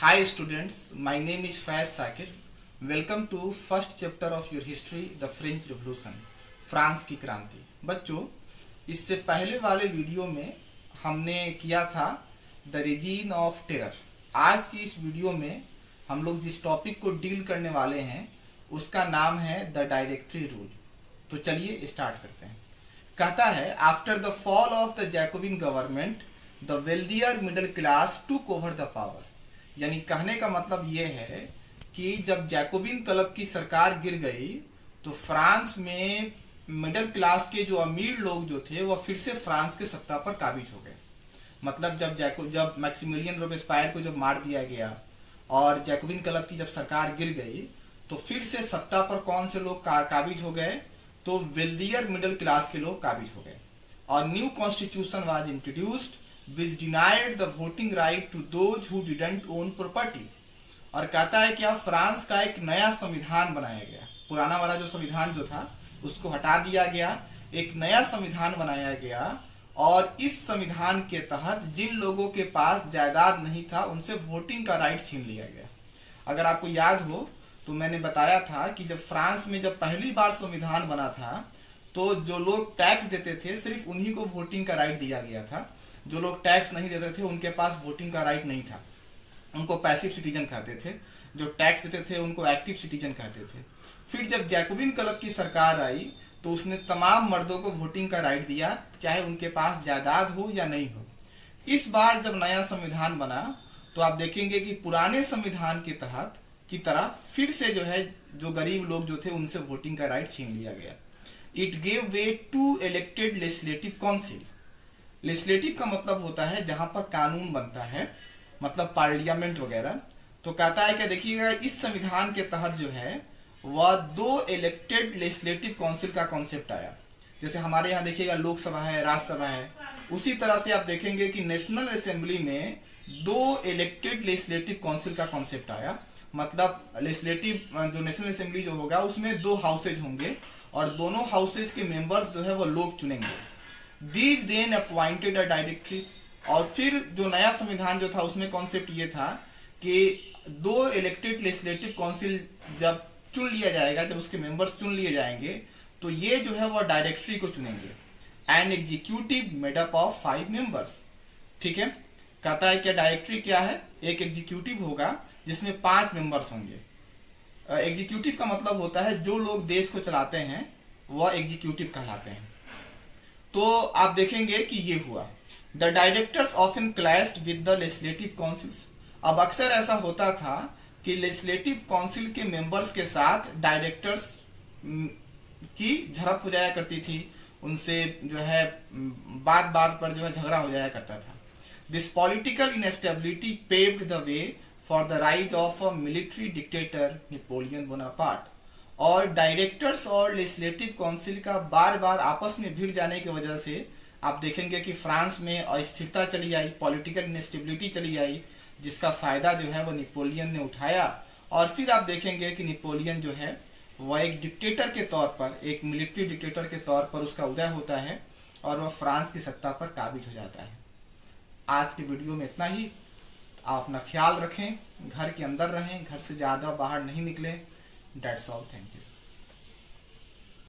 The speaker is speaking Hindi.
Hi students, my name is Faiz Sakir. Welcome to first chapter of your history, the French Revolution, France की क्रांति। बच्चों, इससे पहले वाले वीडियो में हमने किया था द रीजन ऑफ टेरर। आज की इस वीडियो में हम लोग जिस टॉपिक को डील करने वाले हैं उसका नाम है द डायरेक्टरी रूल। तो चलिए स्टार्ट करते हैं। कहता है after the fall of the Jacobian government the wealthier middle class took over the power. यानी कहने का मतलब ये है कि जब जैकोबिन क्लब की सरकार गिर गई तो फ्रांस में मिडिल क्लास के जो अमीर लोग जो थे वो फिर से फ्रांस के सत्ता पर काबिज हो गए। मतलब जब मैक्सिमिलियन रोबेस्पायर को जब मार दिया गया और जैकोबिन क्लब की जब सरकार गिर गई तो फिर से सत्ता पर कौन से लोग काबिज हो गए? तो वेल्दियर मिडिल क्लास के लोग काबिज हो गए और new constitution was introduced which denied the voting right to those who didn't own property। और कहता है कि अब फ्रांस का एक नया संविधान बनाया गया। पुराना वाला जो संविधान जो था उसको हटा दिया गया, एक नया संविधान बनाया गया और इस संविधान के तहत जिन लोगों के पास जायदाद नहीं था उनसे वोटिंग का राइट छीन लिया गया। अगर आपको याद हो तो मैंने बताया था कि जब फ्रांस में जब पहली बार संविधान बना था तो जो लोग टैक्स देते थे सिर्फ उन्हीं को वोटिंग का राइट दिया गया था। जो लोग टैक्स नहीं देते थे उनके पास वोटिंग का राइट नहीं था, उनको पैसिव सिटीजन कहते थे। जो टैक्स देते थे उनको एक्टिव सिटीजन कहते थे। फिर जब जैकोबिन क्लब की सरकार आई तो उसने तमाम मर्दों को वोटिंग का राइट दिया, चाहे उनके पास जायदाद हो या नहीं हो। इस बार जब नया संविधान बना तो आप देखेंगे कि पुराने संविधान के तहत की तरह फिर से जो है जो गरीब लोग जो थे उनसे वोटिंग का राइट छीन लिया गया। It gave way to elected legislative council. Legislative का मतलब होता है जहां पर कानून बनता है, मतलब पार्लियामेंट वगैरह। तो कहता है कि देखिएगा इस संविधान के तहत जो है वह दो इलेक्टेड लेजिस्लेटिव काउंसिल का कॉन्सेप्ट आया। जैसे हमारे यहाँ देखिएगा लोकसभा है, राज्यसभा है, उसी तरह से आप देखेंगे कि नेशनल असेंबली में दो इलेक्टेड लेजिस्लेटिव काउंसिल का कॉन्सेप्ट आया। मतलब लेजिस्लेटिव जो नेशनल असेंबली जो होगा उसमें दो हाउसेज होंगे और दोनों हाउसेज के मेंबर्स जो है वो लोग चुनेंगे। These then appointed a directory। और फिर जो नया संविधान जो था उसमें कॉन्सेप्ट ये था कि दो इलेक्टेड लेजिस्लेटिव काउंसिल जब चुन लिया जाएगा, जब उसके मेंबर्स चुन लिए जाएंगे तो ये जो है वो डायरेक्टरी को चुनेंगे। And executive made up of 5 members. ठीक है, कहता है कि डायरेक्टरी क्या है? एक एग्जीक्यूटिव होगा जिसमें 5 मेंबर्स होंगे। एग्जीक्यूटिव का मतलब होता है जो लोग देश को चलाते हैं वह एग्जीक्यूटिव कहलाते हैं। तो आप देखेंगे कि ये हुआ। The directors often clashed with the legislative councils. अब अक्सर ऐसा होता था कि लेजिस्लेटिव काउंसिल के मेंबर्स के साथ डायरेक्टर्स की झड़प हो जाया करती थी, उनसे जो है बात बात पर जो है झगड़ा हो जाया करता था। This political instability paved the way for the rise of a military dictator Napoleon Bonaparte. और डायरेक्टर्स और लेजिस्लेटिव काउंसिल का बार बार आपस में भिड़ जाने की वजह से आप देखेंगे कि फ्रांस में अस्थिरता चली आई, पॉलिटिकल इनस्टेबिलिटी चली आई, जिसका फायदा जो है वो नेपोलियन ने उठाया। और फिर आप देखेंगे कि नेपोलियन जो है वह एक डिक्टेटर के तौर पर, एक मिलिट्री डिक्टेटर के तौर पर उसका उदय होता है और वह फ्रांस की सत्ता पर काबिज हो जाता है। आज के वीडियो में इतना ही। आप अपना ख्याल रखें, घर के अंदर रहें, घर से ज़्यादा बाहर नहीं निकलें। That's all. Thank you.